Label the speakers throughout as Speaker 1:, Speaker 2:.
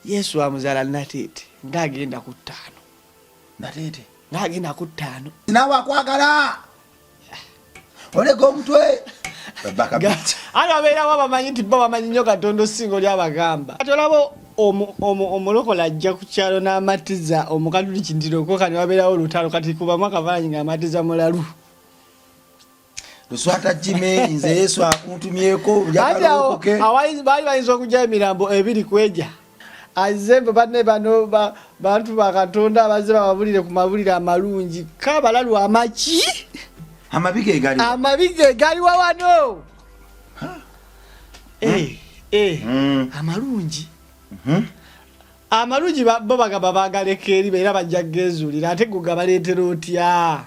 Speaker 1: Yesu amuzala Natete ngagenda ku 5.
Speaker 2: Natete
Speaker 1: ngagenda ku 5.
Speaker 2: Sinawa kwagala. Olego omutwe.
Speaker 1: Ano abeera waba manyi nti baba manyi nnyo Katonda singo lyabagamba. Atolabo omulokola ajja ku kyalo n'amatiza omukaduli kindiroko kani wabeerawo olutalo kati kubamu akafaananyi ng'amatiza mulalu.
Speaker 2: Luswata Jime nze Yesu akuntumyeko
Speaker 1: byakalokoke. Abayizi baali bayinza okujja emirambo ebiri kweja. Azembe banne bano bantu ba Katonda abazze babulire ku mabulire amalungi kabalalu amaki.
Speaker 2: Amabige gali
Speaker 1: wano. Amalungi. Amalungi bo bagaba bagaleka eri era bajja gezulira ate gugabaleetera otya.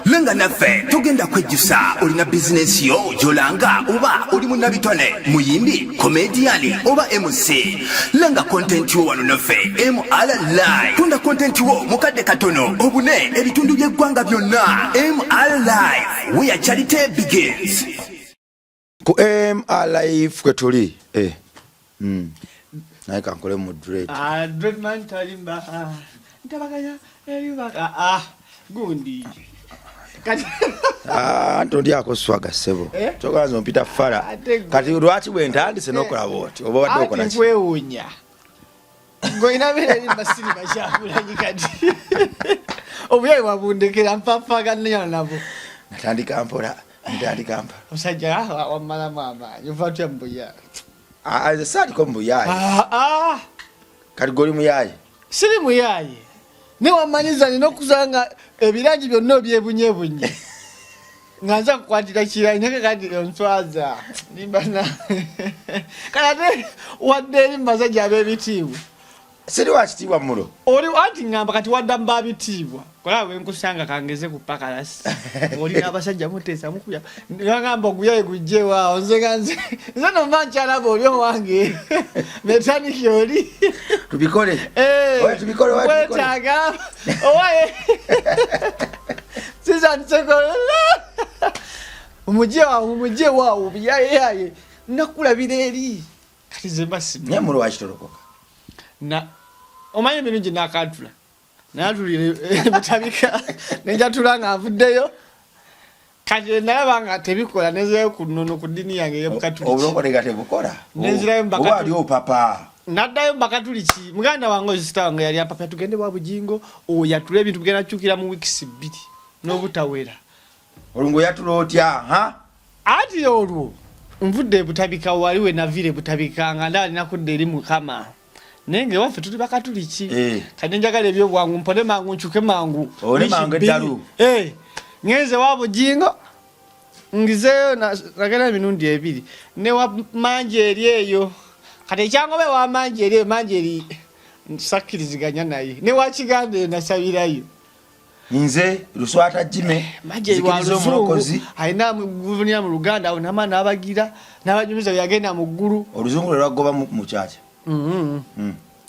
Speaker 3: Lenga naffe tugenda kwejjusa olina business yo jolanga oba oli munabitone muyimbi comedian oba MC lenga content yo wano naffe MR Live tunda content wo mukadde katono obune ebitundu by'eggwanga byonna MR Live where charity begins
Speaker 2: ku MR Live kwe tuli naye kankole mu dread
Speaker 1: dreadman talimba ntabaganya eriba gundi
Speaker 2: Antondi akoswaga sebo. Tokaza mpita fara. Kati lwaki bwentandise nokola boti. Oba wadde okola ki?
Speaker 1: Kwewunya. Ngoina bere basiri bashakula nyikati. Obuyayi wabundekera mpafaga nnyo nabo.
Speaker 2: Natandika mpola.
Speaker 1: Osajja wamala mama. Yuvatya mbuya.
Speaker 2: Sali ko mbuyayi. Kati goli muyayi.
Speaker 1: Siri muyayi. Ne wamanyiza nokuzanga ebirangi byonna byebunyebunye. Nganza kukwatira kiranye kati onswaza. Nimbana. Kati wadde limbaza jabe bitiibwa.
Speaker 2: Siri wakitiibwa mulo.
Speaker 1: Oli anti ngamba kati wadda mba bitiibwa. Kola we nkusanga kangeze ku pakalasi. Oli n'abasajja mutesa mukuya. Ngamba oguyaye gujjewa onze ganze. Nzano manchana boli wange. Metaniki oli.
Speaker 2: Tubikole. Oye tubikole.
Speaker 1: Wetaga. Oye. Sisa nsekola. Umuje wa ubiyaye. Nakulabira eri. Kati zembasi.
Speaker 2: Nyamulo wachitolokoka.
Speaker 1: Na omanyi birungi nakatula. Natulire butabika nenja tulanga avuddeyo. Kati nalabanga tebikola nezeyo kunono ku dini yange yebukatuliki.
Speaker 2: Obuloko negate bukola.
Speaker 1: Nezirayo mbakatuliki.
Speaker 2: Oba ali papa.
Speaker 1: Naddayo mbakatuliki. Muganda wange sister wange yali papa tugende bwa bujingo oyatule ebintu bigenda chukira mu weeks 2 n'obutawera.
Speaker 2: Olungo yatulo otya ha?
Speaker 1: Ati olwo mvudde butabika waliwe na vile butabika nganda nakudde eri mukama. Nenge wafe tuli bakatuliki. Kati njagala ebyo bwangu mpone mangu nchuke mangu.
Speaker 2: Ole mangu edalu.
Speaker 1: Ngeze wabo jingo. Ngizeyo nagenda emirundi 2. Ne wa manjeri eyo. Kati kyangobe wa manjeri sakiriziganya naye. Ne wa kigande nasabirayo.
Speaker 2: Nze Luswata Jime
Speaker 1: manjeri wa Lukozi. Aina guvunia mu Luganda awo namana abagira n'abajumiza yagenda mu ggulu.
Speaker 2: Oluzungu lwagoba mu chacha.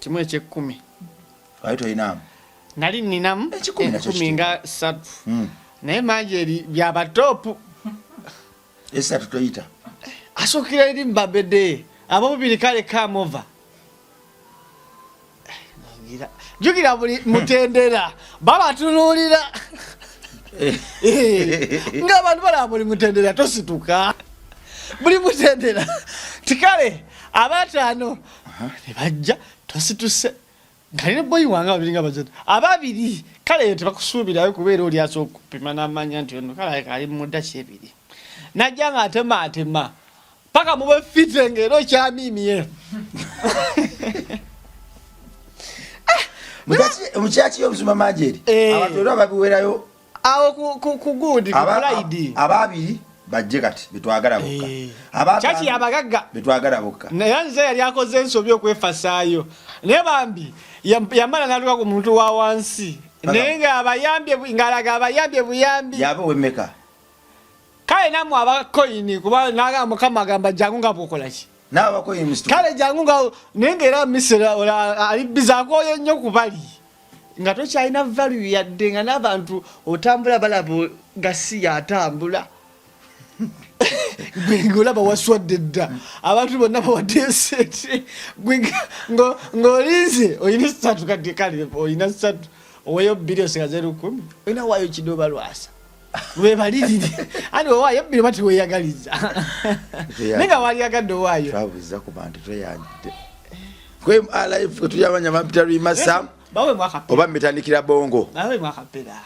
Speaker 1: Kimwe kye 10.
Speaker 2: Aito inamu.
Speaker 1: Nali ninamu 10 nga 3. Naye manjeri byaba top.
Speaker 2: Esa tutoyita.
Speaker 1: Asokira eri mbabede. Abo bibiri kale come over. Jugira buli mutendera. Baba tunulira. Nga abantu bala buli mutendera tosituka. Buli mutendera. Tikale abatano. Nebajja tosituse. Ngale boy wanga biringa bazeta. Ababiri kale tebakusubirayo kubeera oli asoko pima namanya nti ono kale kali mudda kyebiri. Najanga atema. Paka mube fitenge ero kya mimie.
Speaker 2: Muchachi yobuzuma majeri. Abantu lwa babiwerayo.
Speaker 1: Awo ku good ku pride.
Speaker 2: Ababiri bajje kati bitwagala bokka.
Speaker 1: Chachi yabagagga
Speaker 2: bitwagala bokka.
Speaker 1: Nayanze yali akoze ensobyo kwefasaayo. Ne bambi yamala naluka ku muntu wa wansi. Nenga abayambye ngalaga abayambye buyambi.
Speaker 2: Yabo wemeka.
Speaker 1: Kale namu abakoyini kuba naga mukama gamba jangu ngapokola ki.
Speaker 2: Na abakoyini mistu.
Speaker 1: Kale jangu nga nengera misera ola ali bizako nnyo kubali. nga tokyalina value yadde nga n'abantu otambula balabo gasi yatambula gwe olaba waswadde dda abantu bonna bawadde sente ng'olinze olina 3 kati kale olina 3 oweyo 2 osigaze 10 olina waayo kidoba lwasa webalirire ani owaayo 2 bati weyagaliza nenga waliyagadde owaayo
Speaker 2: twabuuza ku bantu tweyanyidde kwe alive tuyamanya bampita lwimasa
Speaker 1: bawe mwaka
Speaker 2: oba mitandikira bongo
Speaker 1: bawe mwaka pera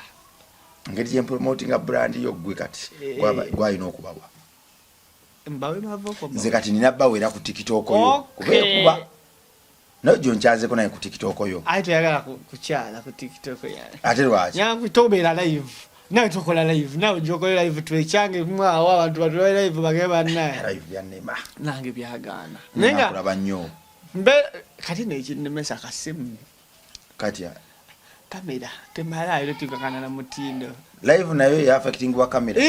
Speaker 2: ngeri promoting brand yo gwe kati gwayina okubawa
Speaker 1: mbawe mavoko
Speaker 2: nze kati nina bawera ku TikTok yo kuba nojo nchaze ko naye ku TikTok yo
Speaker 1: ate yagala kuchala ku TikTok yale
Speaker 2: ate lwachi
Speaker 1: nyangu tobera live nawe tukola live nawe jokola live twechange mwawa abantu batwala live bageba naye
Speaker 2: live yanema
Speaker 1: nange byagana
Speaker 2: nenga kulaba nnyo
Speaker 1: mbe kati nekinemesa kasimu
Speaker 2: kati ya
Speaker 1: kamera temala ile tukakana na mutindo
Speaker 2: live nayo ya affecting wa kamera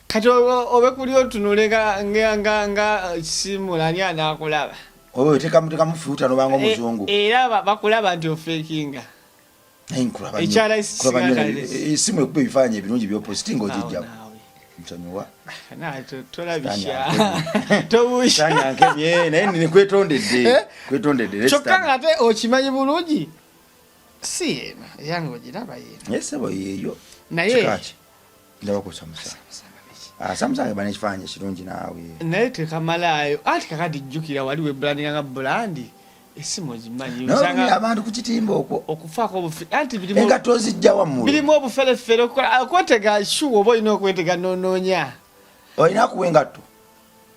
Speaker 1: kati obe kuli otunulega nga simu lani anakulaba
Speaker 2: obe teka mufuta no bango muzungu
Speaker 1: era bakulaba nti ofekinga
Speaker 2: nkulaba
Speaker 1: echala
Speaker 2: isimu ekube bifanye ebirungi byo posting ojijja mchanywa
Speaker 1: na tolabisha tobusha
Speaker 2: tanya nkebye naye ni kwetondedde
Speaker 1: chokanga ate okimanyi bulungi si yango jiraba yena
Speaker 2: yesebo yeyo
Speaker 1: naye
Speaker 2: ndaba ko Samsung bane kifanye kirungi nawe
Speaker 1: naye tekamalayo ati kakati jjukira waliwe brand nga brand esimu zimanyi
Speaker 2: usanga abantu ku kitimbo okwo
Speaker 1: okufaako obufi anti bilimu
Speaker 2: enga tozijja wamu
Speaker 1: bilimu obuferefere okwetega shuwo boyina okwetega nononya
Speaker 2: oyina kuwengatto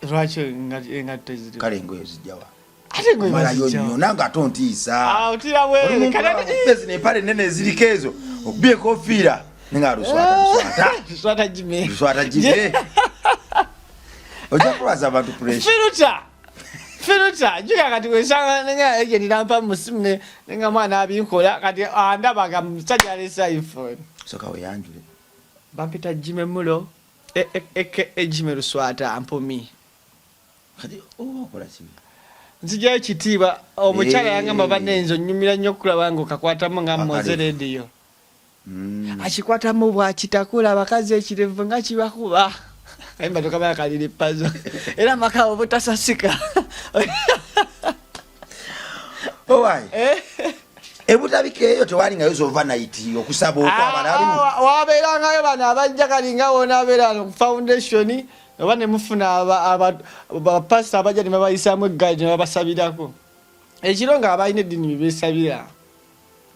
Speaker 1: lwaki engatto ziri
Speaker 2: kale ngoyo zijjawa
Speaker 1: ate ngoyo
Speaker 2: bazijjawa nanga tontiisa
Speaker 1: otira wewe
Speaker 2: kanati pesi ne pale nene zirikezo okubye kofiira ninga ruswata jime oja kubaza abantu pressure
Speaker 1: Filuta juga kati wesanga nenga agent nampa musimu nenga mwana abinkola kati andabaga musajja alesa iPhone
Speaker 2: soka weyanjule
Speaker 1: bampita jime mulo jime ruswata ampomi
Speaker 2: kati kola kibi
Speaker 1: nzija ekitiba omukyala yangamba banenzo nyumira nnyo kulaba ngo kakwatamu nga mmoze radio akikwatamu bwakitakula abakazi ekirevu nga kibakuba kayimba tokabala kalire pazo era makao butasasika
Speaker 2: owai ebutabike eyo tewali nga yozo overnight okusaba okwabalalu
Speaker 1: wabeera ngayo bana abajja kalinga wona abeera ku foundation oba ne mufuna aba pastor abajja ne babayisamu guide ne babasabirako ekiro nga abalina eddini bibesabira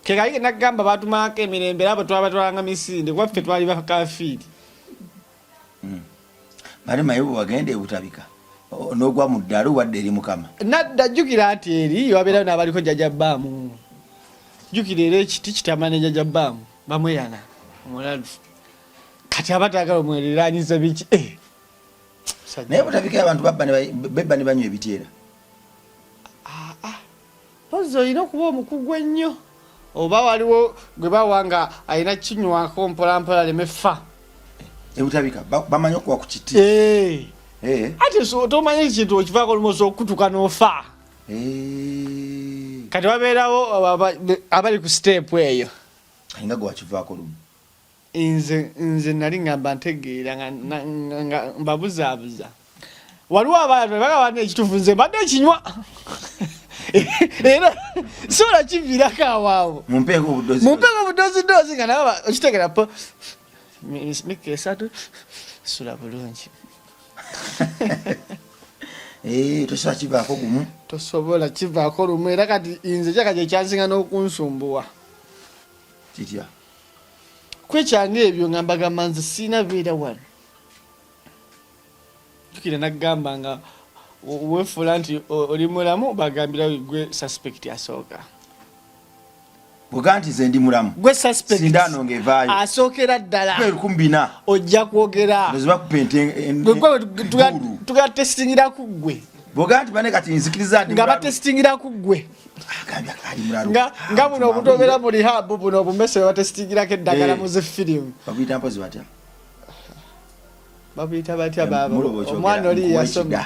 Speaker 1: kekaike nagamba batumako emirembe abo twabatwalanga misinde waffe twali bakafiri
Speaker 2: mari mayibu wagende ebutabika nogwa muddalu wadde eri mukama
Speaker 1: nadda jukira ati eri wabeera n'abaliko jajabbamu jukira era ekiti kitamane jajabbamu bamweyana omulalu kati abatagala omwereranyiza biki
Speaker 2: naye butabika abantu bebba ne banywa ebiteera
Speaker 1: pozi olina okuba omukugu ennyo oba waliwo gwe bawanga alina kinywako mpolampola lemefa
Speaker 2: ebutabika bamanyi okuwa ku kiti
Speaker 1: ate tomanyi ekintu okivaako olumozi okutuka n'ofa kati wabeerawo abali ku step eyo
Speaker 2: ayinga gwe wakivaako lumu
Speaker 1: nze nali ngamba ntegeera nga mbabuzaabuza waliwo abantu bagabana ekituufu nze mbadde ekinywa era sola kiviirako awaawo
Speaker 2: mumpeeko
Speaker 1: obudozidozi nga nawe okitegera po mika esatu sula bulungi
Speaker 2: tosobola kivaako gumu
Speaker 1: tosobola kivaako lumu era kati nze kyaka kyekyansinga n'okunsumbuwa
Speaker 2: kitya
Speaker 1: kwekyanga ebyo nga mbagamba nze siina beera wano jukira naggamba nga wefuula nti oli mulamu bagambira gwe suspect asooka
Speaker 2: buganti ze ndi mulamu
Speaker 1: gwe suspect
Speaker 2: sindano ngevaayo
Speaker 1: asookera ddala
Speaker 2: 14
Speaker 1: ojja kwogera
Speaker 2: noziba kupente
Speaker 1: tugatestingira ku ggwe
Speaker 2: buganti bane kati nzikiriza
Speaker 1: nga batestingira ku ggwe nga buno obutobera mu rehab buno obumese batestingirako eddagala mu zefirimu
Speaker 2: babuyita mpozi batya
Speaker 1: babuyita batya baba omwana oli yasoma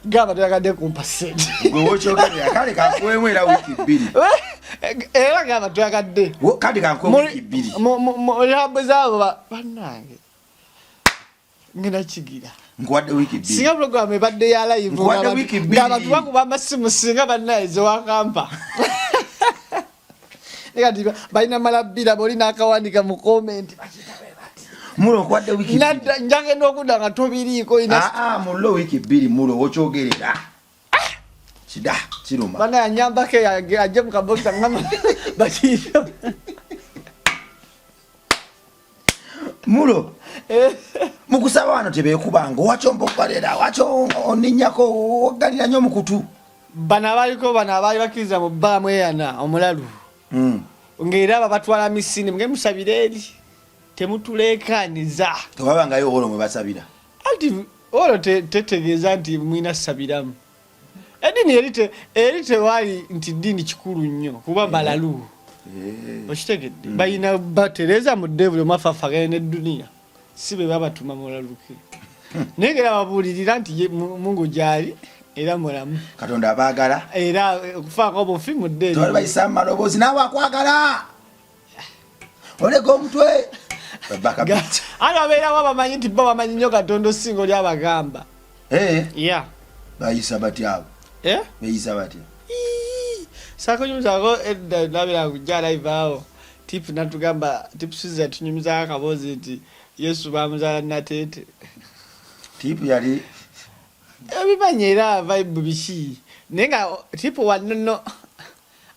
Speaker 1: gaba tuyagadde kumpa sente
Speaker 2: gwe wokyogera kale kakuwemu era wiiki 2
Speaker 1: era gaba twagadde
Speaker 2: kati kanko wiki 2
Speaker 1: mo yabo zabo banange ngina chigira
Speaker 2: ngwadde wiki 2
Speaker 1: singa program ebadde ya live
Speaker 2: ngwadde wiki 2
Speaker 1: ngaba tubaku bamasimu singa banayizo wakampa negativa baina malabira boli nakawandika mu comment
Speaker 2: mulo ngwadde wiki 2
Speaker 1: njange nokudanga tobiriko ina
Speaker 2: mulo wiki 2 mulo wochogerera chida chiruma
Speaker 1: bana nyamba ke aje mukaboksa ngama bakiro
Speaker 2: mulo mukusaba wano tebekubanga wachombo kwalera wacho oninyako ogalira nyo mukutu
Speaker 1: bana bali bakiza mu bamwe yana omulalu ngeera batwala misini mge musabireri temutulekaniza
Speaker 2: tobabanga yo holo mwe basabira
Speaker 1: ati olo tetegeza nti mwina sabiramu edini erite wali nti dini kikulu nnyo kuba balalu okitegedde bayina batereza mu devil mafafaga ne dunia sibe babatuma mulaluke negera babulirira nti Mungu jali era mulamu
Speaker 2: Katonda abagala
Speaker 1: era kufa ko bofi mu deni
Speaker 2: tole bayisama lobozi nawe akwagala olego mutwe babaka bit
Speaker 1: ana bera waba manyi nti baba manyi nyo Katonda singo lya bagamba yeah
Speaker 2: bayisa batyabo bayisa batya
Speaker 1: sako nyuzago edda nabira kujala ivao tip natugamba tips za tunyumiza akabozi nti Yesu bamuzala natete
Speaker 2: tip yali
Speaker 1: ebibanyera vibe bishi nenga tip wanono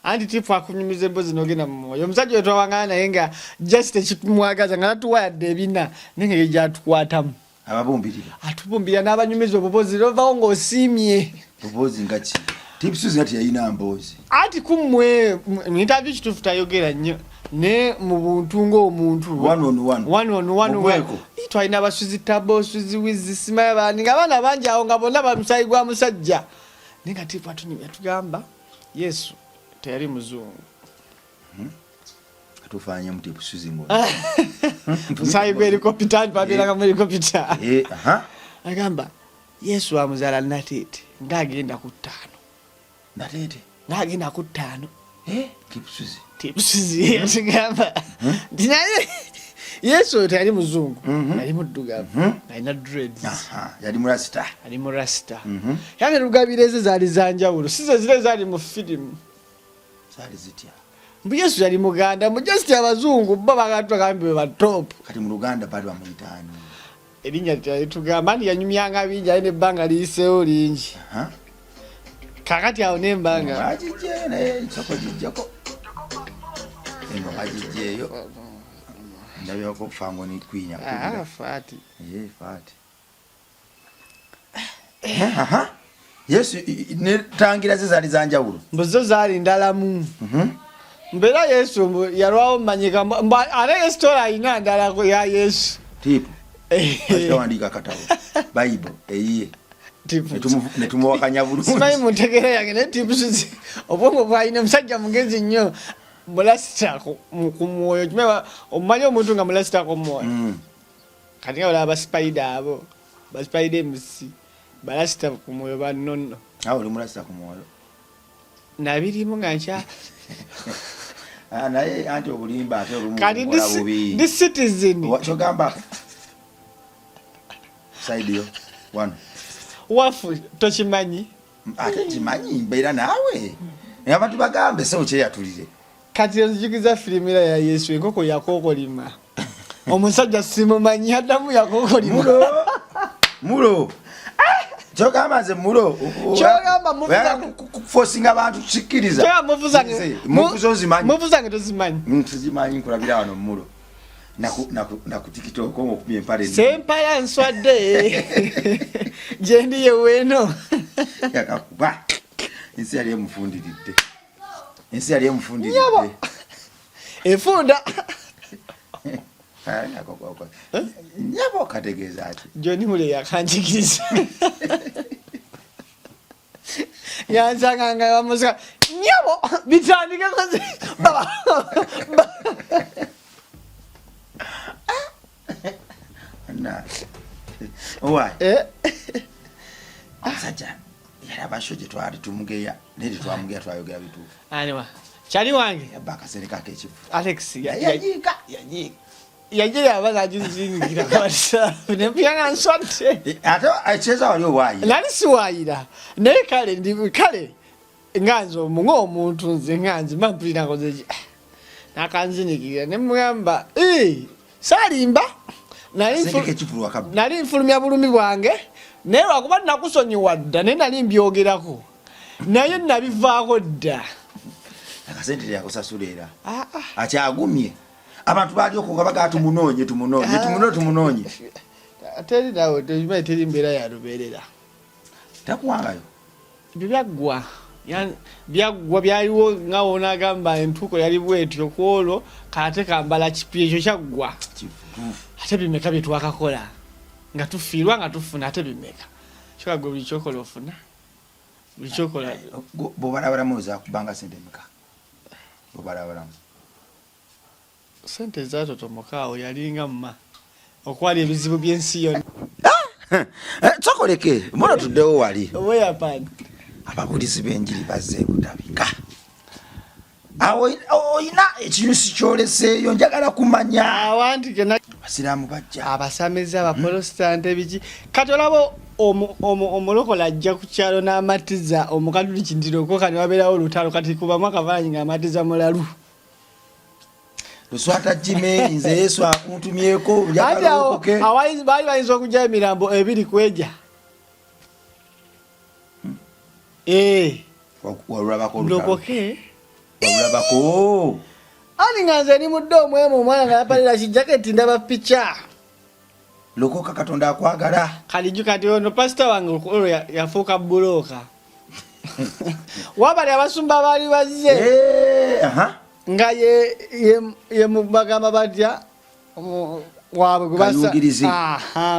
Speaker 1: anti tip akunyumize mbozi nogena moyo omusajja wetu wangana yenga just ekimwagaza ngana tuwayadde ebina nenga ejatukwatamu
Speaker 2: ababumbirira
Speaker 1: atubumbira n'abanyumizo obubozi lova ngo osimye
Speaker 2: bubozi ngachi tips zati yayina mbozi
Speaker 1: ati kumwe interview kitufu tayogera nnyo ne mu buntu ng'omuntu one on one itwalina abasuzi tabo suzi wizi simaya bani nga bana bangi awo nga bonna bamusayi gwa musajja nenga tipu atunyumya tugamba Yesu teyali muzungu
Speaker 2: atufanye mutipu suzi ngo
Speaker 1: musayi gwa helicopter babiraga mu helicopter agamba Yesu amuzala natete ngagenda ku 5
Speaker 2: natete
Speaker 1: ngagenda ku 5
Speaker 2: tipu suzi
Speaker 1: atugamba dinaye Yesu tayali muzungu yali muddugavu alina dreads
Speaker 2: yali murasta
Speaker 1: ali murasta yange rugabireze zali zanjawulo sizo zile zali mu film
Speaker 2: zali zitya
Speaker 1: mbu Yesu yali muganda mu just abazungu baba gatwa kambe ba top
Speaker 2: kati mu Luganda bali bamuyitani
Speaker 1: elinya tugamba ndi yanyumyanga binja ine banga liseho lingi kakati awo nembanga
Speaker 2: ajije naye chako jijako eno ajijeyo ndabe ko fango ni kwinya
Speaker 1: fati
Speaker 2: fati Yesu ne tangira zizali zanjawulo
Speaker 1: mbozo zali ndalamu mbera Yesu yarwawo manyika mba ale story ina ndala ko ya Yesu
Speaker 2: tipo ashawandika katabo Bible eyiye netumu wakanyabulu
Speaker 1: simayi mutegere yange ne tipo suzi obongo bwayina musajja mugezi nnyo mulasita ku mwoyo kimeba omanyi omuntu nga mulasita ku mwoyo kati nga olaba spider abo ba spider MC balasita ku mwoyo banonno
Speaker 2: awo oli mulasita ku mwoyo
Speaker 1: nabirimu nga ncha
Speaker 2: naye anti obulimba ate olumu
Speaker 1: kati this citizen
Speaker 2: chogamba side yo one
Speaker 1: wafu tochimanyi
Speaker 2: ate chimanyi mbeera nawe abantu bagambe so kye yatulire
Speaker 1: kati nzikiza filimira ya Yesu enkoko yakokolima omusajja simumanyi adamu yakokolima
Speaker 2: mulo chogamba ze mulo
Speaker 1: chogamba mufuza
Speaker 2: forcing abantu chikiriza
Speaker 1: chogamba mufuza tozimanyi
Speaker 2: tuzimanyi nkulabira wano mulo na ku TikTok ngo kumye mpale
Speaker 1: sempaya nswadde jendi yeweno
Speaker 2: yakakuba insi yali emufundiridde
Speaker 1: efunda
Speaker 2: nyabo kategeza ati
Speaker 1: Johnny mule yakanjikiriza yansanga bamusa nyabo bitandika koze baba
Speaker 2: na why asaja yara bashoje twali tumugeya nedi twamugeya twayogera bitufu
Speaker 1: anwa Chali wange
Speaker 2: yabba akasere kake ekifu
Speaker 1: Alex
Speaker 2: yayiika
Speaker 1: yagira abaga juzingira kwasa nepyanga nswate
Speaker 2: ate acheza wali owayi
Speaker 1: nali siwayira naye kale nganzo mungo omuntu nze nganze mampulira ngoze nakanzinikira nemugamba salimba nali nfulumya bulumi bwange naye lwakuba nakusonyiwa dda naye nali mbyogerako naye nabivaako dda
Speaker 2: akasente yakusasula era akyagumye abantu bali okuga baga tumunoonye
Speaker 1: teri nawe teri mbeera yalubeerera
Speaker 2: takuwangayo
Speaker 1: byaggwa byaliwo nga wonagamba entuuko yali bwetyo kwolwo kate kambala kipi ekyo kyaggwa ate bimeka byetwakakola nga tufiirwa nga tufuna ate bimeka kyokagwe buli kyokola ofuna buli kyokola
Speaker 2: bobalabalamu ozakubanga sente meka bobalabalamu
Speaker 1: sente zatotomokaawo yalinga mma okwali ebizibu by'ensi yonna
Speaker 2: tokoleke mbona tuddewo wali
Speaker 1: weyapani
Speaker 2: ababulizi b'enjiri bazze butabika oyina ekiyusi kyoleseeyo njagala kumanya
Speaker 1: awantike
Speaker 2: basiraamu bajja
Speaker 1: abasamizi abaprotestant ebiki kati olaba omulokola ajja ku kyalo n'amatiza omukaduli kindiroko kani wabeerawo olutalo kati kubamu akafaananyi ng'amatiza mulalu
Speaker 2: luswata jime nze yesu akuntumyeko
Speaker 1: ate baali bayinza okujja emirambo ebiri kweja
Speaker 2: walulabako
Speaker 1: ani nga nze ni mudde omwemu omwana nga yapalira kijaketi ndaba pica
Speaker 2: lokoka katonda akwagala
Speaker 1: kaliju kati ono pasita wange olwo yafuuka bulooka wabali abasumba baali bazze nga ye mubagamba batya waabwe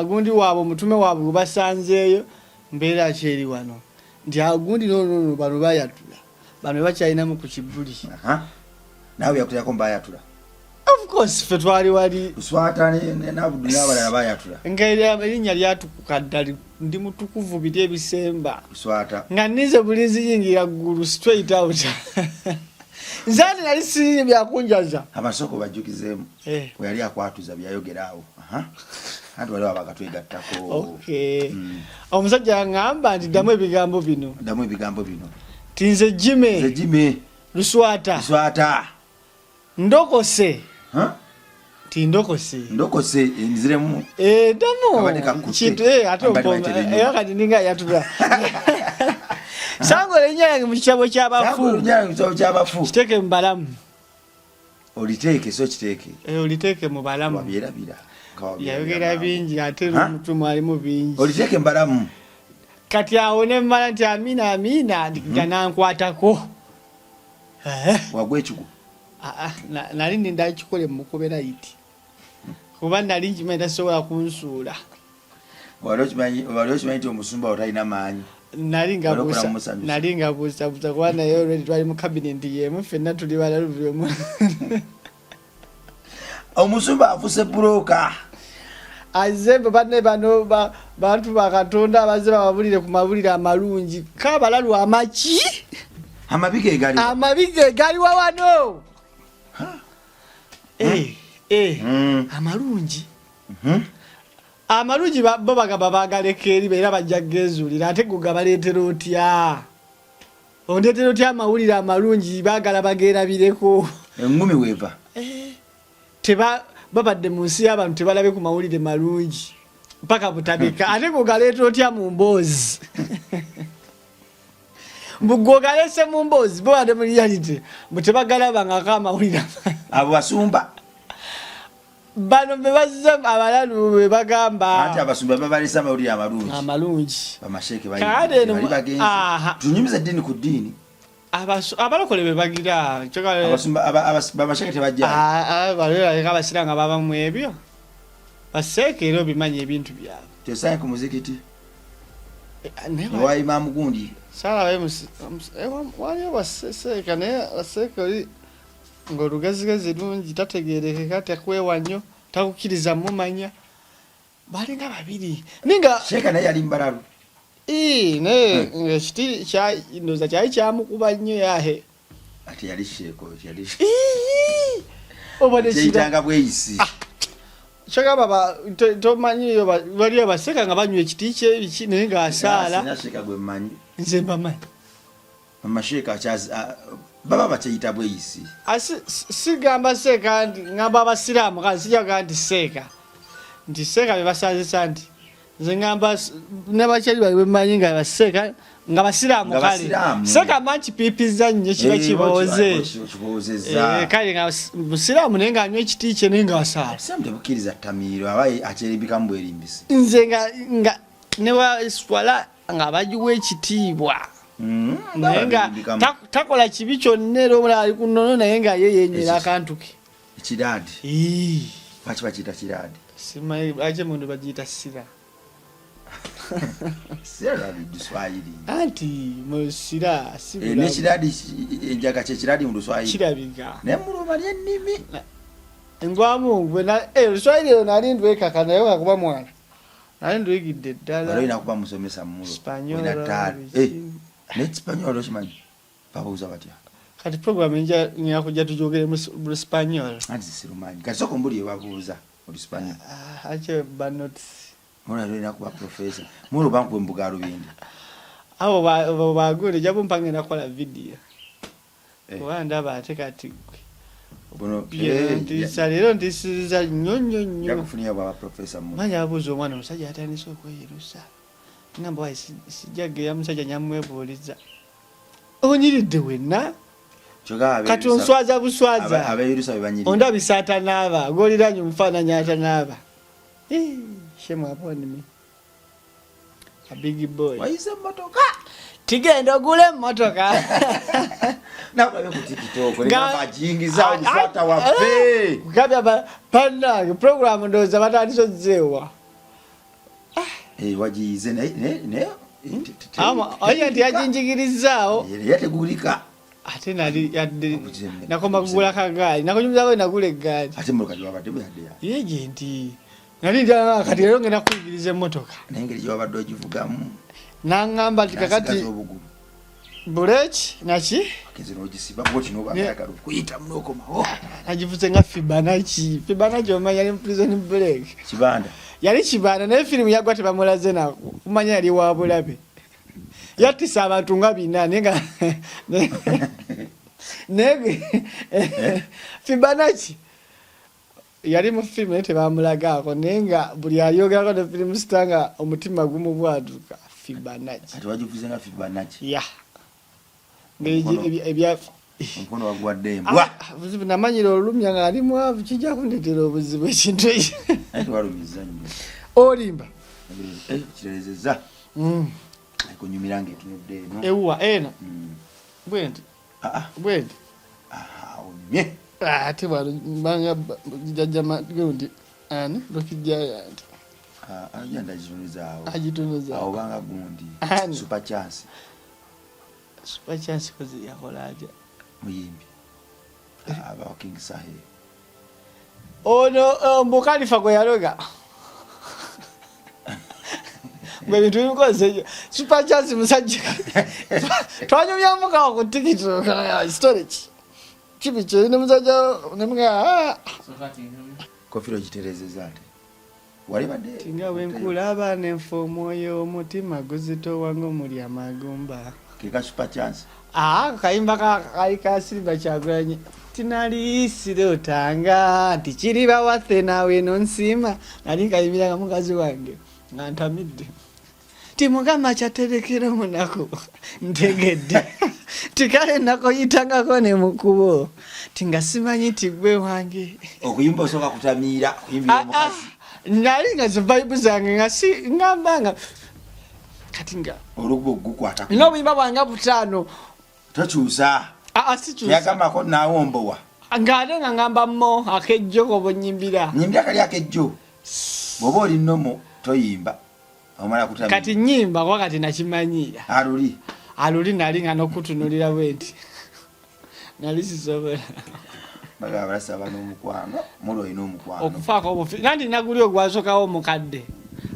Speaker 1: gundi waabwe omutume waabwe gwe basanzeeyo mbeera kyeri wano nti agundi nono bano bayatula bano bakyalinamu ku kibuli
Speaker 2: naawe yakutako mbayatula
Speaker 1: of course fe twali wali
Speaker 2: uswata nabudu n'abalala bayatula
Speaker 1: nga erinnya lyatukuka ddali ndi mutukuvu biri ebisemba
Speaker 2: uswata
Speaker 1: nga nnize bulinzi yingira ggulu straight out nzani nali siriri byakunjaza
Speaker 2: amasoko bajjukizeemu we yali akwatuza byayogeraawo anti waliwo abakatwegattako
Speaker 1: omusajja aŋŋamba nti ddamu ebigambo bino tinze jime luswata ndokose
Speaker 2: ndokose enziremu
Speaker 1: ddamu kintu ate kati ninga yatula sango erinnya yange mu kitabo ky'abafu kiteeke mu balamu oliteeke mu balamu yayogera bingi ate lumutumu alimu bingi
Speaker 2: oliteeke mbalamu
Speaker 1: kati awo ne mmala nti amiina ganankwatako
Speaker 2: wagwa ekigo
Speaker 1: nali ninda kikole mukubera iti kuba nali nkimanyi tasobola kunsuula
Speaker 2: wali okimanyi nti omusumba otalina maanyi
Speaker 1: nali nga buusabuusa kuba naye olwedi twali mu kabineti yemu ffenna tuli balalu buli omu
Speaker 2: omusumba afuse bulooka
Speaker 1: azembe banne bano bantu bakatonda abaze bababulire ku mabulire amalungi kabalalu amaki
Speaker 2: amabige
Speaker 1: egali wawano amalungi bo bagamba bagaleka eri era bajja gezuulira ate gwe gabaleetera otya ondeetera otya amawulire amalungi baagala bageerabireko
Speaker 2: engumi weeva
Speaker 1: babadde mu nsi y'abantu tebalabe ku mawulire malungi mpaka butabika ate gogaleetera otya mu mboozi mbugwogalese mu mboozi bobadde mu reality mutebagalabangako amawulire
Speaker 2: abo basumba
Speaker 1: bano bebazze abalalu bebagamba
Speaker 2: anti abasumba babalesa amawulire
Speaker 1: amalungi
Speaker 2: bamasheeke bagenzi tunyumiza eddiini ku ddiini
Speaker 1: abalokole bebagira
Speaker 2: bamasheeke tebajja
Speaker 1: baleka abasira nga babamu ebyo baseeke era obimanyi ebintu byabwe
Speaker 2: tesaye ku muzikiti newa imaamu gundi
Speaker 1: waliyo baseeka naye baseeka oli ng'olugazigezi lungi tategeerekeka tekwewa nnyo takukkiriza mumanya balinga babiri ninga
Speaker 2: sheeka naye yali mbalalu
Speaker 1: naye ekiti ndoza kyali kyamukuba nnyo yahe
Speaker 2: ati yali sheko yali
Speaker 1: obade shida
Speaker 2: chitanga bweisi
Speaker 1: chaka baba to manyi yo bali abaseka nga banywe ekitiche biki nenga asala
Speaker 2: sinashika gwe manyi
Speaker 1: nze mbamanyi
Speaker 2: amasheka chazi baba bacheyita bweisi
Speaker 1: sigamba seka ngamba abasiramu kasija kandi seka ndi seka bebasazisa ndi nze ngamba n'abachali bali bemanyi nga baseka nga basiramu kale seka manchi pipiza nnyo kiba kiboze kale nga musiramu nenga anywe ekitiche nenga asala
Speaker 2: samde bukiriza tamiro abaye acheribika mbwerimbisi
Speaker 1: nze nga ne wa swala nga bajiwe ekitibwa nenga takola kibi kyonnero omulala ali kunono naye nga ye yenyera akantu ke
Speaker 2: ekiradi bakita kiradi
Speaker 1: simanyi aje mundu bagiyita sira
Speaker 2: sira biduswahili
Speaker 1: anti musira sibira
Speaker 2: ne kiradi enjaga kye kiradi mundu swahili
Speaker 1: kirabika
Speaker 2: ne muluma lyennimi
Speaker 1: ngwamu bwena Luswahili nali ndwekaka naye wakuba mwana nali ndwigidde ddala
Speaker 2: olina kuba musomesa mmulo ne Spanyol okimanyi babuuza batya
Speaker 1: kati program nja kujja tujogere mu Spanyol
Speaker 2: anti sirumanyi kati soko mbuli babuuza mu Spanyol
Speaker 1: ache banot
Speaker 2: mwana olina kuba professor mulo bankwe mbuga rubindi
Speaker 1: abo bagule jabo mpange nakola video wanda bate kati
Speaker 2: bono
Speaker 1: salero ndisiza nyonyo
Speaker 2: yakufunia baba professor mu
Speaker 1: manya abuzo omwana musajja atandise okweyirusa ngamba wayi sijjage ya musajja nyamwebuuliza onyiridde wenna kati onswaza buswaza
Speaker 2: abeyirusa bebanyiri
Speaker 1: ondabi satanaaba goliranye omufaananyi atanaaba shemu upon me a big boy
Speaker 2: wayise motoka
Speaker 1: tigenda ogule motoka
Speaker 2: nawe ku TikTok ngamba jingiza obuswata wafe
Speaker 1: kugabya panna program ndoza batandise zewa
Speaker 2: wajize ne
Speaker 1: ama oya ndi ajinjigirizao
Speaker 2: yategulika
Speaker 1: ate nali yadde nakoma kugula kagali nakonyumza we nagule gali
Speaker 2: ate mukaji wabadde yadde
Speaker 1: yeje ndi nali ndya kati lero ngena kuyigiriza emotoka
Speaker 2: nengeri jwabadde ogivugamu
Speaker 1: nangamba tikakati bulech nachi
Speaker 2: kizino ogisiba bwo kino bakaka kuyita mnoko maho
Speaker 1: ajivuze nga Fibonacci omanya ni prison break
Speaker 2: kibanda
Speaker 1: yali kibanda ne film yagwa tebamulaze nako kumanya yali wabulabe yatisa abantu nga bina nenga nege Fibonacci yali mu film tebamulagako nenga buli ayogera ko film stanga omutima gumu bwaduka Fibonacci
Speaker 2: ati wajivuze nga Fibonacci
Speaker 1: ya ebya
Speaker 2: mkono wagwadde mbwa
Speaker 1: buzibu namanyira olumya nga ali mwavu kijja kundetera obuzibu ekintu ekyo
Speaker 2: ati walumiza nnyo
Speaker 1: olimba
Speaker 2: kirezeza kunyumira ngetunudde eno
Speaker 1: ewa ena bwendi bwendi
Speaker 2: onye
Speaker 1: ate banga jajjama gundi ani lokijayandi
Speaker 2: ajanda jitunuzaawo
Speaker 1: ajitunuzaawo
Speaker 2: awo banga gundi super chance
Speaker 1: kozi yakolaje
Speaker 2: muyimbi aba King Sahe
Speaker 1: ono mbukalifa gwe yaloga gwe bintu bikoze super chance musajja twanyumya muka ku ticket storage kibiche ne musajja ne mga
Speaker 2: kofiro giterezeza ate wali bade
Speaker 1: tinga wenkulaba ne mfomo yo omutima guzito wango muri amagumba
Speaker 2: kika super chance
Speaker 1: kayimba kali kasimba kyagulanye tinali isire otanga tikiri bawathe nawe nonsima nali kayimira nga mukazi wange nga ntamidde timugamba kyaterekera munako ntegedde tikale nako yitangako ne mukubo tingasimanyi tigwe wange
Speaker 2: okuyimba osoka kutamira kuyimbira mukazi
Speaker 1: nali nga vibe zange nga si ngambanga katinga
Speaker 2: olugo gukwata
Speaker 1: no bimba bwanga butano
Speaker 2: tochusa
Speaker 1: sichusa
Speaker 2: yagamba ko nawombowa
Speaker 1: ngade nga ngamba mo akejjo ko bonyimbira
Speaker 2: nyimbira kali akejjo bobo oli nomo toyimba omala kutamira
Speaker 1: kati nyimba kwa kati nakimanyira aluli nali nga nokutunulira bwenti nali sisobera
Speaker 2: baga barasaba n'omukwano mulo ino omukwano
Speaker 1: okufaako obufi nandi naguli ogwasokawo omukadde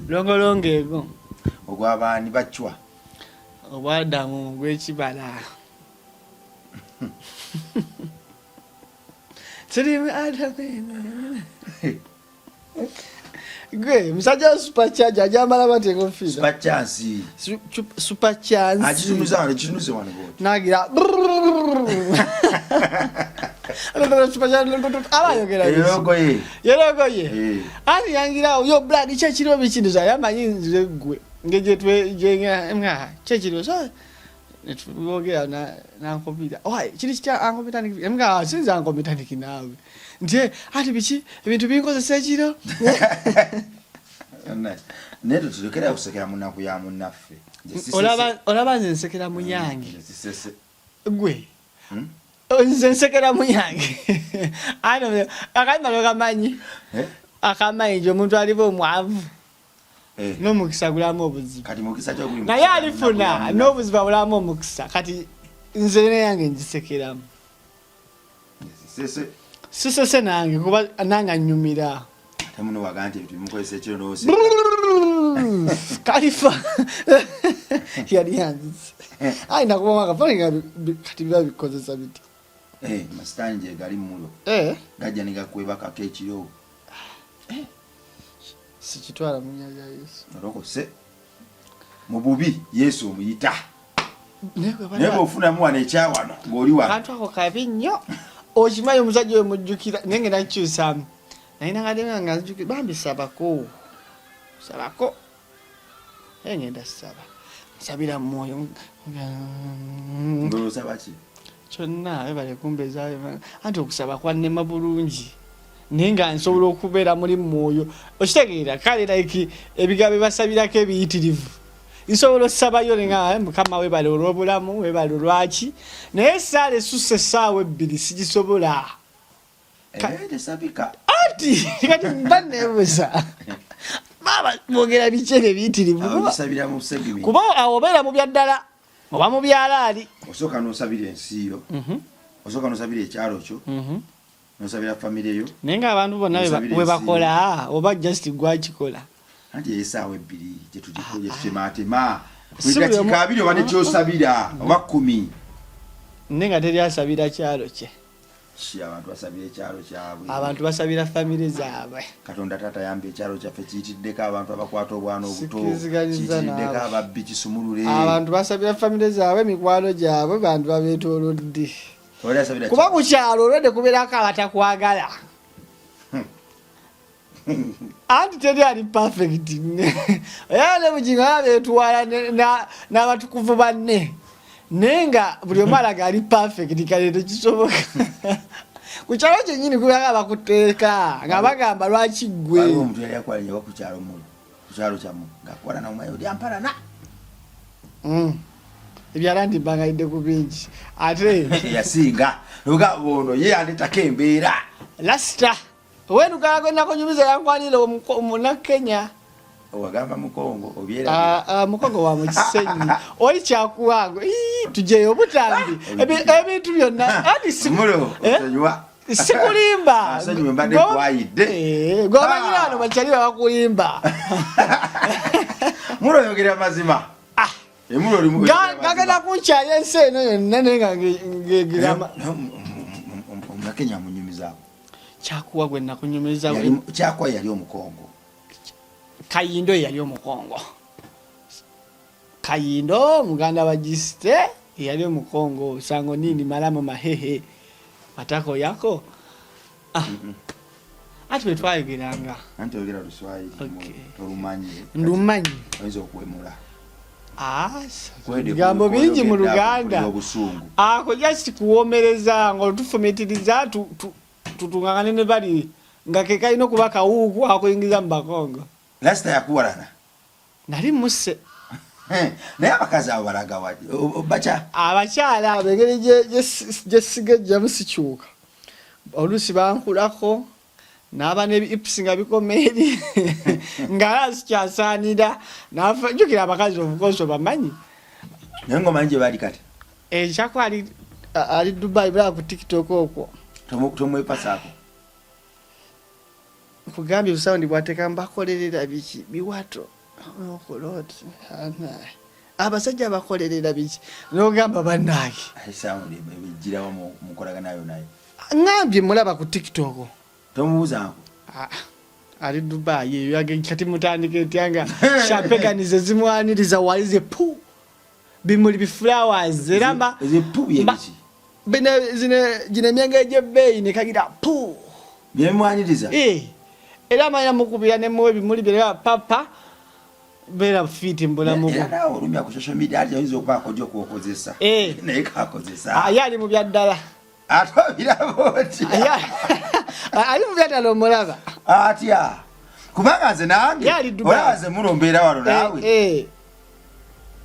Speaker 1: longolongo ego
Speaker 2: ogw'abaani bacwa
Speaker 1: obwadamu gw'ekibala Tiri adamene. Gwe musajja supercharger ajambala bateko fira.
Speaker 2: Superchansi.
Speaker 1: Superchansi.
Speaker 2: Achinuze wano go.
Speaker 1: Nagira. Yerogoye. Ali yangira yo blood chechiro bikinduza yamanyi nzire gwe. Ngeje twe jenga mga chechiro so netugogera na nkompita. Oi kiri kya ankompita ni mga sinza ankompita ni kinawe. Ndiye ati bichi ebintu binkozesa kiro.
Speaker 2: Neto tulekera kusekera munaku ya munaffe.
Speaker 1: Olaba nze nsekera munyange. Gwe. Nze nsekera munyange. Ano akayimalo kamanyi. Akamanyi jo muntu alibo mwavu. No mukisa gulamu obuzibu.
Speaker 2: Kati mukisa kyo guli.
Speaker 1: Naye alifuna n'obuzibu bulamu omukisa. Kati nze ne yange njisekeramu. Sese nange kuba nanga nyumira.
Speaker 2: Temuno wagante bitu bimukozesa ekiro n'ose.
Speaker 1: Kalifa. Yali yanzi. Ai nakuba akafalinga kati biba bikozesa biti.
Speaker 2: Masitanje gali mulo. Gajja nigakwebaka kekiro.
Speaker 1: Sikitwala munyaga Yesu.
Speaker 2: Naloko se. Mububi Yesu omuyita. Nebo ofuna muwana ekyawano ng'oli wano.
Speaker 1: Kantu ako kabi nnyo. Okimanyi omusajja oyo mujjukira nenge nakyusamu. Nalina kadema nga nzijukira bambi sabako. Ngenda saba. Sabira mwoyo.
Speaker 2: Ngolo saba ki?
Speaker 1: Kyonna bale kumbeza anti okusaba kwannema bulungi. Nenga nsobola okubeera muri mwoyo. Okitegeera kale like ebigambo basabirako ebiyitirivu. Nsobola osabayo nga mukama webale olw'obulamu webale olwaki. Naye sale susse saawa ebbiri sigisobola.
Speaker 2: Tesabika.
Speaker 1: Ati kati banebuza. Baba mwogera bicere biyitirivu.
Speaker 2: Abisabira mu segimi.
Speaker 1: Kuba awobeera mu byaddala. Oba mu byalaali.
Speaker 2: Osooka n'osabira ensi yo. Osooka n'osabira ekyalo kyo. Nosabira family yo. Nenga
Speaker 1: abantu bonna we bakola oba just gwakikola.
Speaker 2: Anti esaawa ebbiri gye tugikoye tutematema. Kwidakika abiri oba nekyosabira oba 10.
Speaker 1: Nenga teri asabira kyalo kye.
Speaker 2: Abantu basabira ekyalo kyabwe.
Speaker 1: Abantu basabira family zaabwe.
Speaker 2: Katonda tata yambe ekyalo kyaffe kiyitiddeko abantu abakwata obwana obuto. Kiyitiddeko ababbi kisumulule.
Speaker 1: Abantu basabira family zaabwe mikwano gyabwe bantu babeetoolodde. Kuba ku kyalo olwedde kubeerako abatakwagala. Anti teri ali perfect. Eyale mujinga beetwala n'abatukuvu banne. Nenga buli omu alaga ali perfect kale tekisoboka. Ku kyalo kyennyini kubeerako abakuteeka nga bagamba lwaki ggwe.
Speaker 2: Waliwo omuntu yali akwalinya ku kyalo mulo. Ku kyalo kyamu ng'akwala n'omumanyi oli ampalana.
Speaker 1: Ebyala ndimbangayidde ku bingi ate
Speaker 2: yasinga luga bono ye andetako embeera
Speaker 1: lasita wenugaa gwe nakonyumiza yankwanira omuna Kenya
Speaker 2: owagamba mukongo obyera
Speaker 1: mukongo wa mukisenyi oli kyakuwango tujeyo obutambi ebintu byonna ati
Speaker 2: simulo osonywa
Speaker 1: sikulimba
Speaker 2: asonyiwe mbadde kwayidde
Speaker 1: gwamanyira wano bakyali babakulimba
Speaker 2: mulo yogera mazima
Speaker 1: gagenda kunkyaya ensi eno yonna nenga ngegirama
Speaker 2: omulakenya munyumizaako
Speaker 1: kyakuwa gwe nakunyumiza
Speaker 2: kyakwa yali omukongo
Speaker 1: Kayindo yali omukongo Kayindo muganda wa Gisite yali omukongo sango nini malamu mahehe matako yako ati betwayogeranga
Speaker 2: anti oyogera Luswayiri olumanyi
Speaker 1: ndumanyi
Speaker 2: oyinza okwemula
Speaker 1: bigambo bingi mu Luganda ako just kuwomereza nga tufumitiriza tutungangane ne bali nga ke kalina okuba kawuuku akuyingiza mu bakongo
Speaker 2: lasita yakuwalana
Speaker 1: nali musse
Speaker 2: naye abakazi abo balaga wadi baca
Speaker 1: abakyala abo engeri gyesigejjamu sikyuka oluusi bankulako n'aba n'ebipusi nga bikomeeri nga sikyasaanira jjukira abakazi obukozi bamanyi
Speaker 2: naye ng'omanyi gye baali kati
Speaker 1: ekyako ali Dubai bala ku TikTok okwo
Speaker 2: tomwepasaako
Speaker 1: kugambye busawundi bwateeka mbakolerera biki biwato okoloti abasajja bakolerera biki n'ogamba bannange
Speaker 2: sound bijira wa mukolaga nayo naye
Speaker 1: ngambye mulaba ku TikTok
Speaker 2: tomubuza
Speaker 1: ali Dubai eyo kati mutandike tyanga shapeganize zimwaniriza walize pu bimuli biflowers eramba
Speaker 2: pu yebiki
Speaker 1: bene zine myenge jebei ne kagira pu
Speaker 2: byemwaniriza
Speaker 1: era manya mukubira ne mwe bimuli bya papa bera fiti mbona mugo
Speaker 2: era olumya ku social media ali yizo kwa ko joko okozesa naye kakozesa
Speaker 1: ayali mu byaddala
Speaker 2: atobira boti
Speaker 1: ali mu byaddala omulaba
Speaker 2: atya kubanga nze nange olaze mulombera walo nawe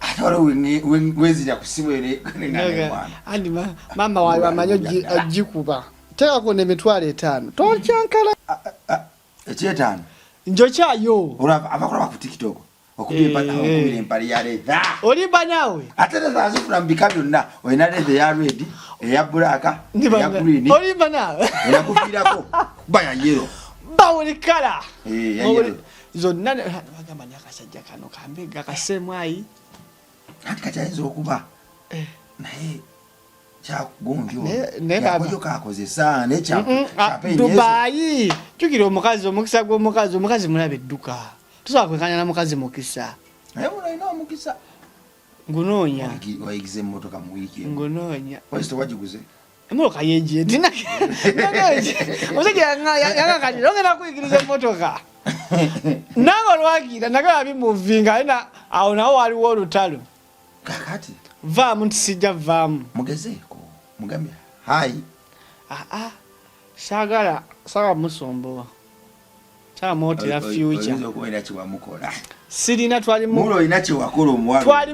Speaker 2: atoro wezira kusimu ere ngane mwana
Speaker 1: andi mama wawe amanyo ajikuba teka ko ne mitwale 5 tolchankala
Speaker 2: ekyetano
Speaker 1: njo kyayo
Speaker 2: olava abakola ku TikTok okubye empali ya leather
Speaker 1: olimba nawe
Speaker 2: atete zazifuna mbika byonna oyina leather ya red eya black eya green
Speaker 1: olimba nawe
Speaker 2: enakufirako kuba ya yellow
Speaker 1: bawulikala
Speaker 2: ya yellow
Speaker 1: zonna bagamba nyakasajja kano kambe gakasemwayi
Speaker 2: ati kachaizo okuba naye chagonvyo
Speaker 1: ne baba
Speaker 2: kakozesa ne cha
Speaker 1: Dubai chukiro omukazi omukisa gwo omukazi mulabe edduka tusobola kwekanya na mukazi mukisa
Speaker 2: naye ino mukisa
Speaker 1: ngunonya
Speaker 2: wayigize emmotoka mu wiki
Speaker 1: ngunonya
Speaker 2: waisto wajiguze
Speaker 1: emotoka yeje dina osajja yanga kati ngena kuyigiriza emmotoka nango lwagira nagala bimuvinga ina awo nawo waliwo olutalo
Speaker 2: kakati
Speaker 1: vamu ntisijja vamu
Speaker 2: mugezeeko mugambe hai
Speaker 1: sagala musombowa moti la future sirina twali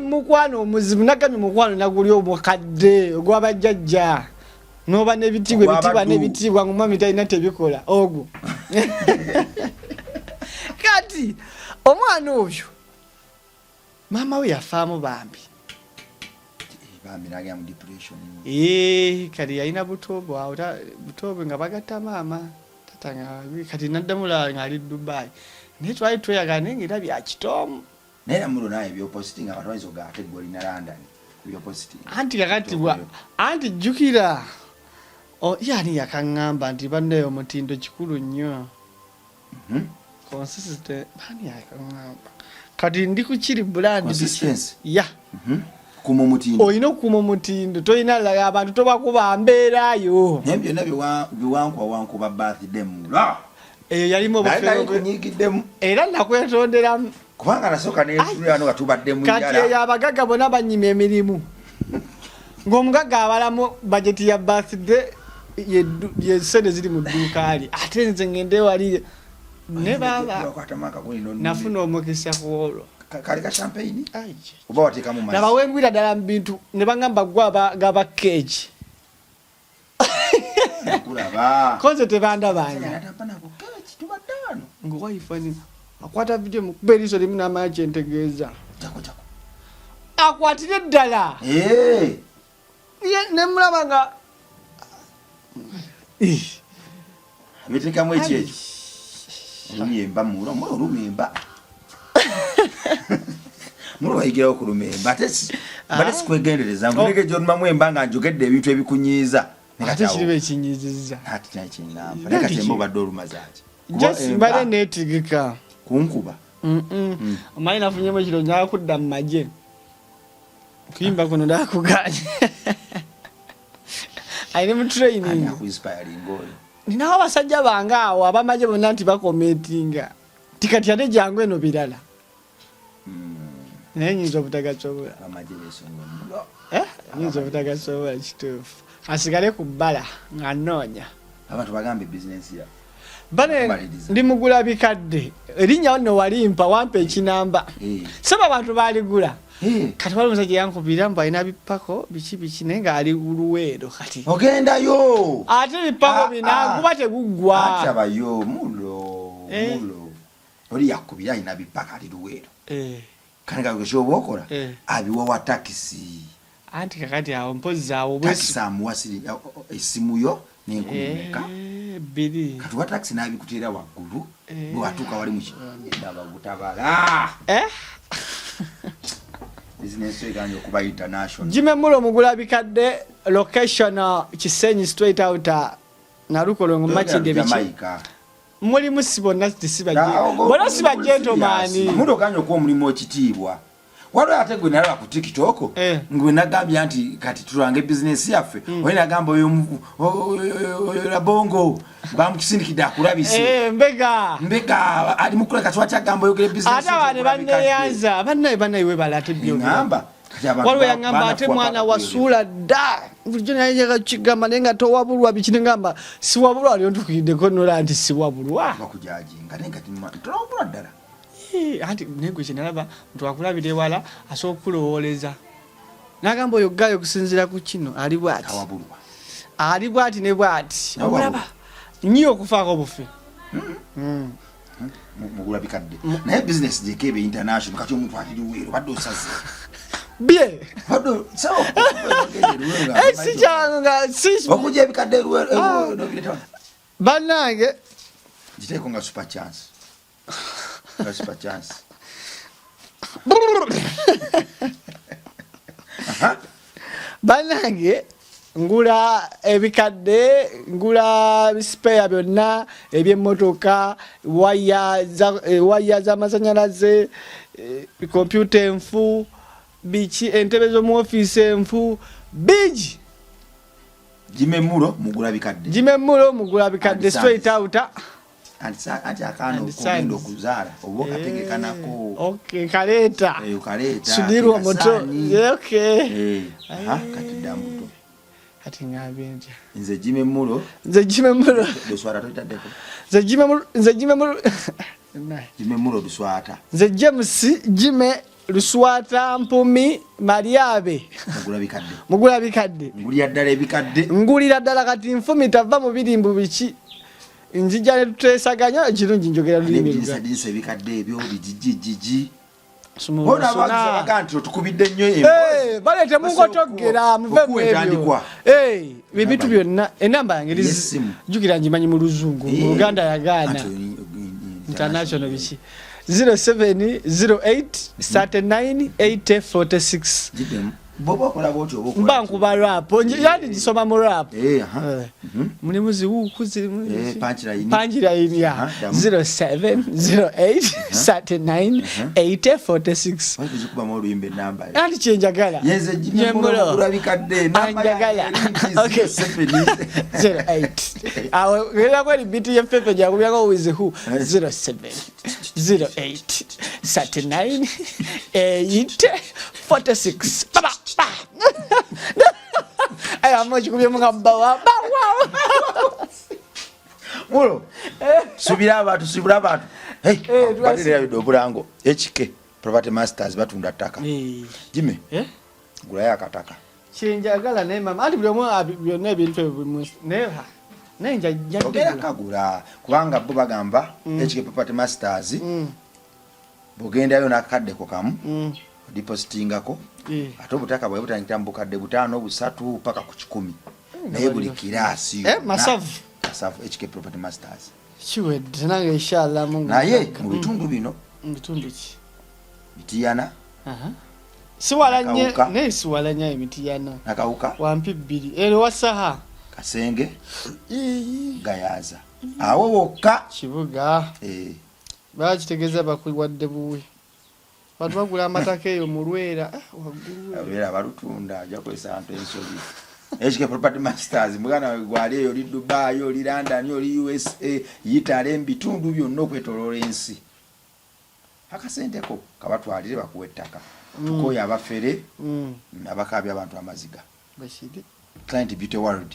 Speaker 1: mukwano omuzibu nagamye mukwano naguli omukadde ogwabajjajja noba nebitibwa ngumwami talina tebikola ogwo kati omwana oyo mama we yafaamu bambi kati yalina butobo awo butobo nga bagatta maama tatanga kati naddamula nga ali Dubai naye twali tweyagala naye ngaera byakitoomu
Speaker 2: naye namulo naye byopositing abatwalizo gate golina London byopositing
Speaker 1: anti kakati anti jjukira yani yakaŋŋamba nti bannaye omutindo kikulu nnyo consistent bani yakaŋŋamba kati ndi kukiri brand ya
Speaker 2: kuma mutindo
Speaker 1: oyina okuma omutindo toyina laga abantu tobakuba mbeerayo
Speaker 2: naye byonna biwankwa birthday mulo
Speaker 1: eyo yalimu
Speaker 2: obufeeronyigiddemu
Speaker 1: era nakwetonderamu
Speaker 2: kubanga nasooka netulyano nga tubadde mu njala
Speaker 1: kati eyo abagagga bonna banyima emirimu ng'omugagga abalamu bajeti ya birthday yesente ziri mu dduuka li ate nze ngende wali ne baba nafuna omukisa ku olwo
Speaker 2: kali ka champagne oba watekamu mazi
Speaker 1: nabawengwira ddala mu bintu ne bagamba gwa gaba keegi konze tebandabanja ngowayifani akwata video mukuba eriiso limu n'amanya kyentegeeza akwatire eddala nemulaba nga
Speaker 2: abitekamu ekyekyo olumyemba olumyemba mulo bayigirawo ku lumemba ate sikwegendereza nguleke gyolumamu emba nga njogedde ebintu ebikunyiiza
Speaker 1: ate kiriba ekinyiizizza
Speaker 2: naye kati emba obadde olumazaaki
Speaker 1: mbale neetigika
Speaker 2: kunkuba
Speaker 1: omanyi nafunyemu ekiro nyaga kudda mu magye kuyimba kuno ndakuganye ayine mu training ninawo abasajja bange awo abamagye bonna nti bakomentinga tikati ate jangu eno birala naye nyinza obutagasobola nyinza obutagasobola kituufu asigale ku bbala nga nnoonya
Speaker 2: abantu bagambe bizinensi ya
Speaker 1: bane ndi mugula bikadde erinnya nno walimpa wampa ekinamba saba abantu baligula kati wali omusajja yankubira mbu alina bipako biki naye ng'ali luweero kati
Speaker 2: ogendayo
Speaker 1: ate bipako bina guba teguggwa
Speaker 2: atabayo mulo oli yakubira alina bipako ali luweero kani kakesha oba okola abiwa wa takisi
Speaker 1: anti kakati awo mpozi awo
Speaker 2: takisi amuwasiri esimu yo nenkumeka
Speaker 1: biri
Speaker 2: kati wa takisi nabikuteera waggulu bwe watuuka wali mukinaba gutabala business eganye okuba international.
Speaker 1: Jime mulo mugula bikadde location Kisenyi straight out Narukolongo machinde bichi. Muri musibo nati sibaje. Bona siba gentleman.
Speaker 2: Mulo kanyo ko mulimo okitibwa. Walo ate gwe nalaba ku TikTok ngwe nagambya nti kati tulange business yaffe oyina gamba oyo bongo bamukisindikidde akulabise mbega ali mukula katwa kya gamba oyogere business
Speaker 1: ate bane banneyanza bannaye we balate byo
Speaker 2: ngamba
Speaker 1: waliwo yangamba ate mwana wasula dda bulijjo naye kigamba naye nga towabulwa biki ngamba siwabulwa aliyo ntukiriddeko nola nti siwabulwa
Speaker 2: bakujajinga naye kati tolawabulwa ddala
Speaker 1: anti nego chenalaba mtu akulabire wala asokulooleza nagamba oyo gayo kusinzira ku kino ali bwati ali bwati ne bwati obulaba nyo kufaako bufe
Speaker 2: mugula bikadde naye business jekebe international kati omuntu atiri wero badde osaze
Speaker 1: bien
Speaker 2: badde sawa
Speaker 1: si changa si
Speaker 2: okuje bikadde ruwero no bileta
Speaker 1: banange
Speaker 2: jiteko nga super chance. That's by chance.
Speaker 1: Banange ngula ebikadde ngula spare byonna eby'emmotoka waya za masanyalaze computer enfu bichi entebe zo mu office enfu bigi
Speaker 2: Jimemulo mugula bikadde
Speaker 1: straight out
Speaker 2: anti akano kugenda okuzaala obo kategekanako
Speaker 1: okay kaleta
Speaker 2: ukaleta
Speaker 1: sudirwa moto okay
Speaker 2: kati dambuto
Speaker 1: kati ngabenja
Speaker 2: nze Jimemulo doswata totadeko Jimemulo doswata
Speaker 1: nze James Jime Luswata Mpumi Mariabe mugula bikadde ngulira ddala kati nfumi tava mu birimbu biki Njijale tutesaganya ekirungi njogera lulimi
Speaker 2: luga. Ndise bikadde ebyo bijijiji. Bona bakanti tukubidde nnyo embo.
Speaker 1: Balete mungo togera muve mwebyo. Bibitu byonna enamba yange jukira njimanyi mu luzungu mu Uganda yagana. International bichi 0708 39 8046.
Speaker 2: Bobo kola boti oboko
Speaker 1: mbanku ba rap yandi gisoma mu rap muli muzi ukuzi punchline ya 0708 39 8046
Speaker 2: wajije kuba mu luyimbe namba
Speaker 1: yandi chenjagala
Speaker 2: yeze Jimemulo kulabikadde namba
Speaker 1: njagala okay 08 awo ngela kweli biti ya pepe ja kubyako wizi who 07 08 39 8046 baba ay amochi kubye munga bawa
Speaker 2: mulo subira abantu badira bidobulango HK Property Masters batunda ttaka Jime gula yakataka
Speaker 1: chenjagala ne mama ati byo byonna ebintu neha nenja
Speaker 2: jagera kagula kubanga bo bagamba HK Property Masters bugenda yo nakadde ko kamu depositingako ate obutaka bwe butandikira mu bukadde 5 busatu paka ku 10 naye buli kirasi
Speaker 1: masavu
Speaker 2: HK Property Masters
Speaker 1: chiwe nange inshallah mungu
Speaker 2: naye mu bitundu bino
Speaker 1: bitundu ki
Speaker 2: Mitiyana
Speaker 1: siwalanye ne siwalanye Mitiyana
Speaker 2: nakauka
Speaker 1: wampi 2 wasaha
Speaker 2: Kasenge Gayaza awo wokka
Speaker 1: kibuga bakitegeza bakwiwadde buwe Watu bagula amataka eyo mu Lwera
Speaker 2: Lwera balutunda ajja kwesa antu ensobi HK Property Masters mugana gwali eyo li Dubai yo li London yo li USA yitale mbitundu byonna okwetoloola ensi akasenteko kabatwalire bakuwa ettaka tukoya abafere abakabya abantu amaziga
Speaker 1: bashidi
Speaker 2: Client Beauty World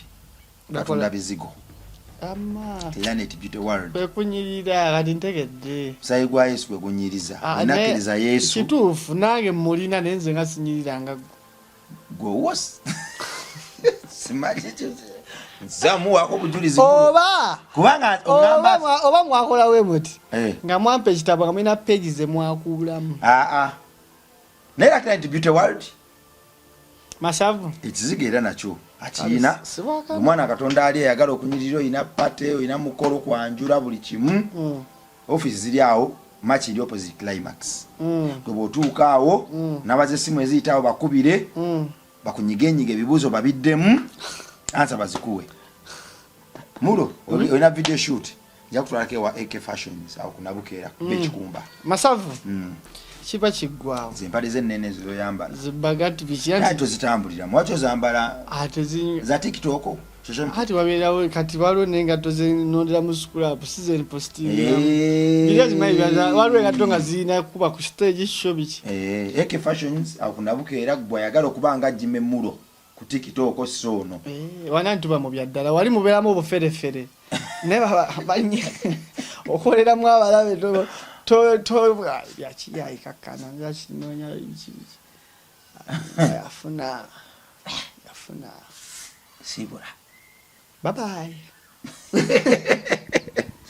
Speaker 2: batunda bizigo Planet Beauty World
Speaker 1: bekunyirira kati ntegedde
Speaker 2: sayi gwa Yesu gwe gunyiriza nakiriza Yesu
Speaker 1: kituufu nange mulina nenze nga sinyiriranga
Speaker 2: go was simaje zamu wako kujulizi
Speaker 1: oba
Speaker 2: kubanga ogamba
Speaker 1: oba mwakola we muti nga mwampe ekitabo nga mulina pages ze mwakulamu
Speaker 2: naye Client Beauty World
Speaker 1: masavu
Speaker 2: ekizigera nakyo achina omwana katonda ali ayagala okunyirira ina pate ina mukolo kwanjula buli kimu office ziri awo match eri opposite climax gwe bw'otuuka awo n'abaza essimu eziyitawo bakubire bakunyigenyige ebibuuzo babiddemu ansa bazikuwe mulo olina video shoot nja kutwalako ewa AK Fashions awo kunabukeera bekikumba
Speaker 1: masavu kiba kiggwawo
Speaker 2: zempale zennene zoyambala
Speaker 1: zibagati
Speaker 2: bikiyanti tozitambulira mwacho zambala za TikTok
Speaker 1: hati wabeerawo kati waliwo n'engatto zenondera mu scrap season posting biriya zimayi waliwo engatto nga zirina kuba ku stage show biki
Speaker 2: AK Fashions awo kunabukeera bw'ayagala okuba nga Jimmy Mulo ku TikTok sono
Speaker 1: wana ntuba mu byaddala wali mubeeramu obuferefere naye banye okoleramu abalabe byakiyayi kakkana byakinoonya yafuna
Speaker 2: sibula
Speaker 1: bye bye